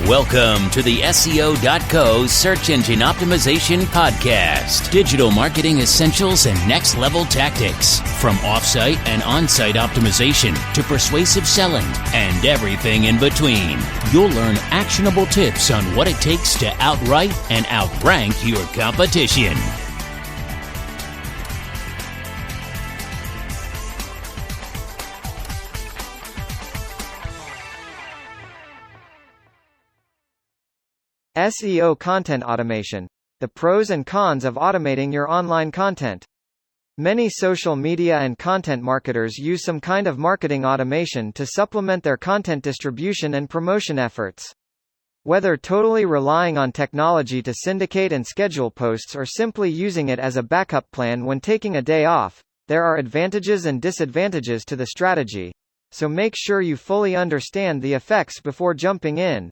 Welcome to the SEO.co Search Engine Optimization Podcast. Digital marketing essentials and next-level tactics. From off-site and on-site optimization to persuasive selling and everything in between. You'll learn actionable tips on what it takes to outright and outrank your competition. SEO Content Automation. The pros and cons of automating your online content. Many social media and content marketers use some kind of marketing automation to supplement their content distribution and promotion efforts. Whether totally relying on technology to syndicate and schedule posts or simply using it as a backup plan when taking a day off, there are advantages and disadvantages to the strategy. So make sure you fully understand the effects before jumping in.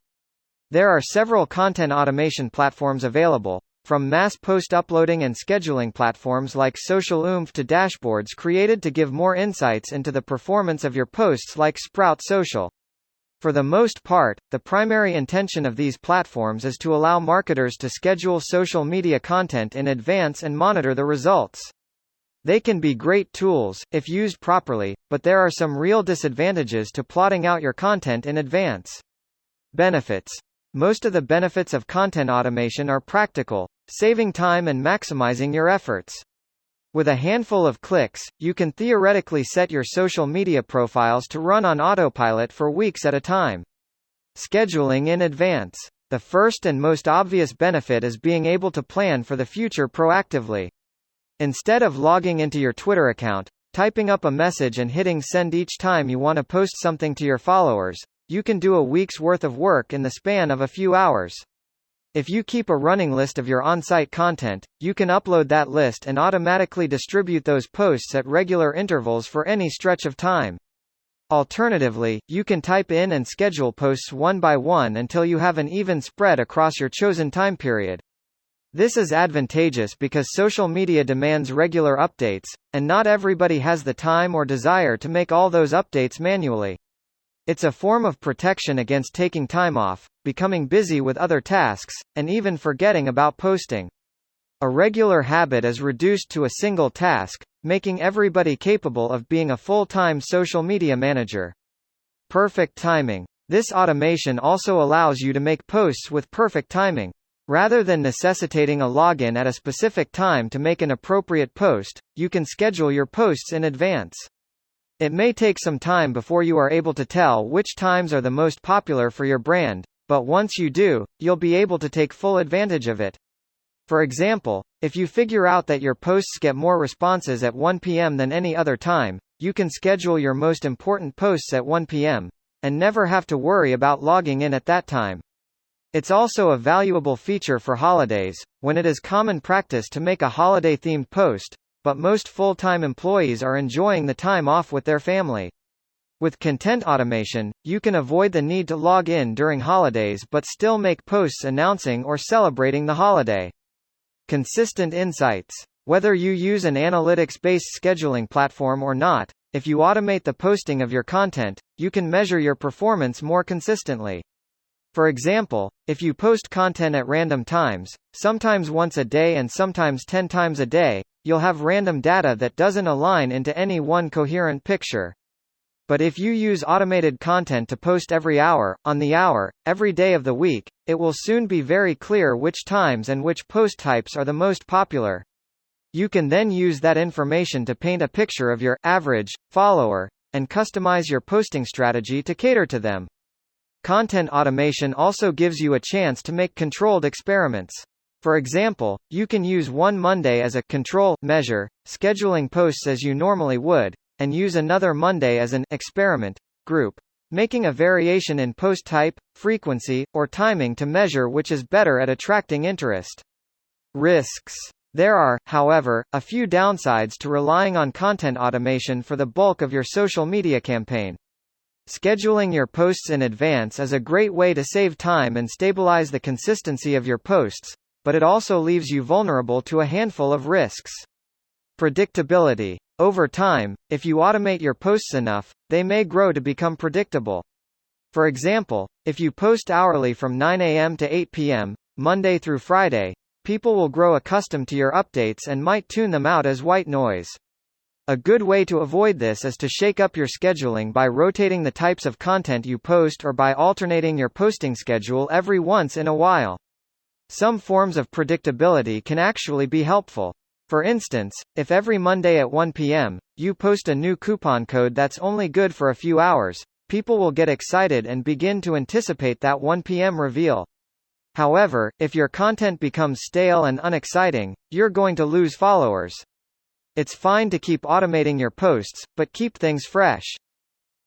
There are several content automation platforms available, from mass post uploading and scheduling platforms like Social Oomph to dashboards created to give more insights into the performance of your posts like Sprout Social. For the most part, the primary intention of these platforms is to allow marketers to schedule social media content in advance and monitor the results. They can be great tools, if used properly, but there are some real disadvantages to plotting out your content in advance. Benefits. Most of the benefits of content automation are practical, saving time and maximizing your efforts. With a handful of clicks, you can theoretically set your social media profiles to run on autopilot for weeks at a time. Scheduling in advance. The first and most obvious benefit is being able to plan for the future proactively. Instead of logging into your Twitter account, typing up a message and hitting send each time you want to post something to your followers, you can do a week's worth of work in the span of a few hours. If you keep a running list of your on-site content, you can upload that list and automatically distribute those posts at regular intervals for any stretch of time. Alternatively, you can type in and schedule posts one by one until you have an even spread across your chosen time period. This is advantageous because social media demands regular updates, and not everybody has the time or desire to make all those updates manually. It's a form of protection against taking time off, becoming busy with other tasks, and even forgetting about posting. A regular habit is reduced to a single task, making everybody capable of being a full-time social media manager. Perfect timing. This automation also allows you to make posts with perfect timing. Rather than necessitating a login at a specific time to make an appropriate post, you can schedule your posts in advance. It may take some time before you are able to tell which times are the most popular for your brand, but once you do, you'll be able to take full advantage of it. For example, if you figure out that your posts get more responses at 1 p.m. than any other time, you can schedule your most important posts at 1 p.m., and never have to worry about logging in at that time. It's also a valuable feature for holidays, when it is common practice to make a holiday-themed post, but most full-time employees are enjoying the time off with their family. With content automation, you can avoid the need to log in during holidays but still make posts announcing or celebrating the holiday. Consistent insights. Whether you use an analytics-based scheduling platform or not, if you automate the posting of your content, you can measure your performance more consistently. For example, if you post content at random times, sometimes once a day and sometimes 10 times a day, you'll have random data that doesn't align into any one coherent picture. But if you use automated content to post every hour, on the hour, every day of the week, it will soon be very clear which times and which post types are the most popular. You can then use that information to paint a picture of your average follower, and customize your posting strategy to cater to them. Content automation also gives you a chance to make controlled experiments. For example, you can use one Monday as a control measure, scheduling posts as you normally would, and use another Monday as an experiment group, making a variation in post type, frequency, or timing to measure which is better at attracting interest. Risks. There are, however, a few downsides to relying on content automation for the bulk of your social media campaign. Scheduling your posts in advance is a great way to save time and stabilize the consistency of your posts, but it also leaves you vulnerable to a handful of risks. Predictability. Over time, if you automate your posts enough, they may grow to become predictable. For example, if you post hourly from 9 a.m. to 8 p.m., Monday through Friday, people will grow accustomed to your updates and might tune them out as white noise. A good way to avoid this is to shake up your scheduling by rotating the types of content you post or by alternating your posting schedule every once in a while. Some forms of predictability can actually be helpful. For instance, if every Monday at 1 p.m., you post a new coupon code that's only good for a few hours, people will get excited and begin to anticipate that 1 p.m. reveal. However, if your content becomes stale and unexciting, you're going to lose followers. It's fine to keep automating your posts, but keep things fresh.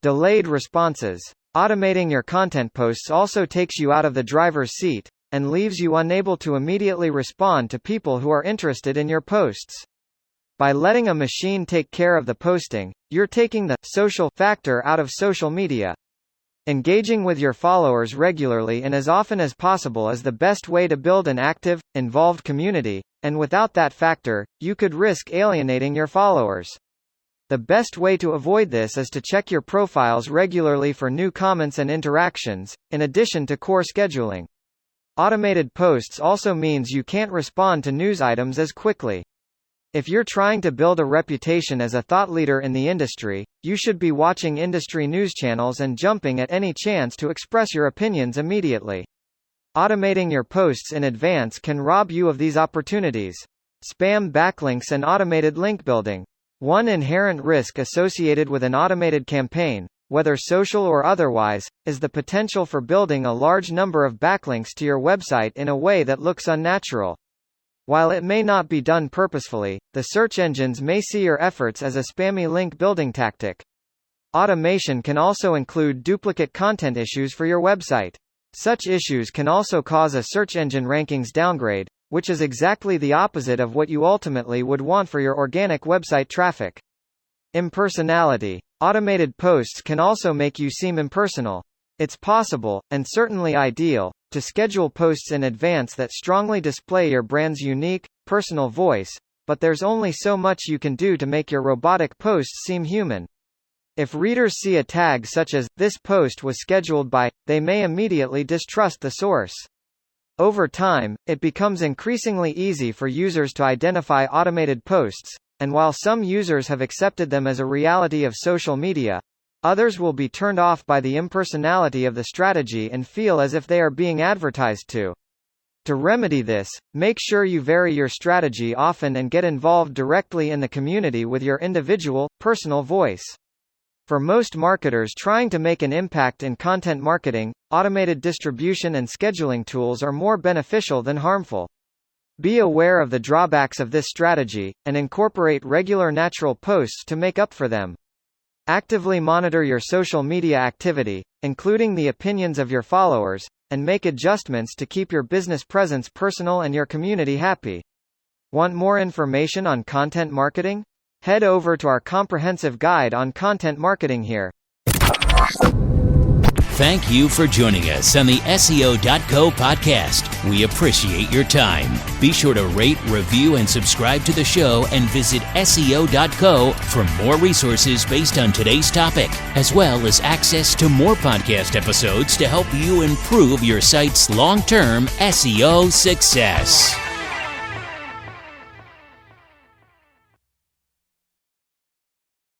Delayed responses. Automating your content posts also takes you out of the driver's seat, and leaves you unable to immediately respond to people who are interested in your posts. By letting a machine take care of the posting, you're taking the social factor out of social media. Engaging with your followers regularly and as often as possible is the best way to build an active, involved community, and without that factor, you could risk alienating your followers. The best way to avoid this is to check your profiles regularly for new comments and interactions, in addition to core scheduling. Automated posts also means you can't respond to news items as quickly. If you're trying to build a reputation as a thought leader in the industry, you should be watching industry news channels and jumping at any chance to express your opinions immediately. Automating your posts in advance can rob you of these opportunities. Spam backlinks and automated link building. One inherent risk associated with an automated campaign, whether social or otherwise, is the potential for building a large number of backlinks to your website in a way that looks unnatural. While it may not be done purposefully, the search engines may see your efforts as a spammy link building tactic. Automation can also include duplicate content issues for your website. Such issues can also cause a search engine rankings downgrade, which is exactly the opposite of what you ultimately would want for your organic website traffic. Impersonality. Automated posts can also make you seem impersonal. It's possible, and certainly ideal, to schedule posts in advance that strongly display your brand's unique, personal voice, but there's only so much you can do to make your robotic posts seem human. If readers see a tag such as, "This post was scheduled by," they may immediately distrust the source. Over time, it becomes increasingly easy for users to identify automated posts, and while some users have accepted them as a reality of social media, others will be turned off by the impersonality of the strategy and feel as if they are being advertised to. To remedy this, make sure you vary your strategy often and get involved directly in the community with your individual, personal voice. For most marketers trying to make an impact in content marketing, automated distribution and scheduling tools are more beneficial than harmful. Be aware of the drawbacks of this strategy, and incorporate regular natural posts to make up for them. Actively monitor your social media activity, including the opinions of your followers, and make adjustments to keep your business presence personal and your community happy. Want more information on content marketing? Head over to our comprehensive guide on content marketing here. Thank you for joining us on the SEO.co podcast. We appreciate your time. Be sure to rate, review, and subscribe to the show and visit SEO.co for more resources based on today's topic, as well as access to more podcast episodes to help you improve your site's long-term SEO success.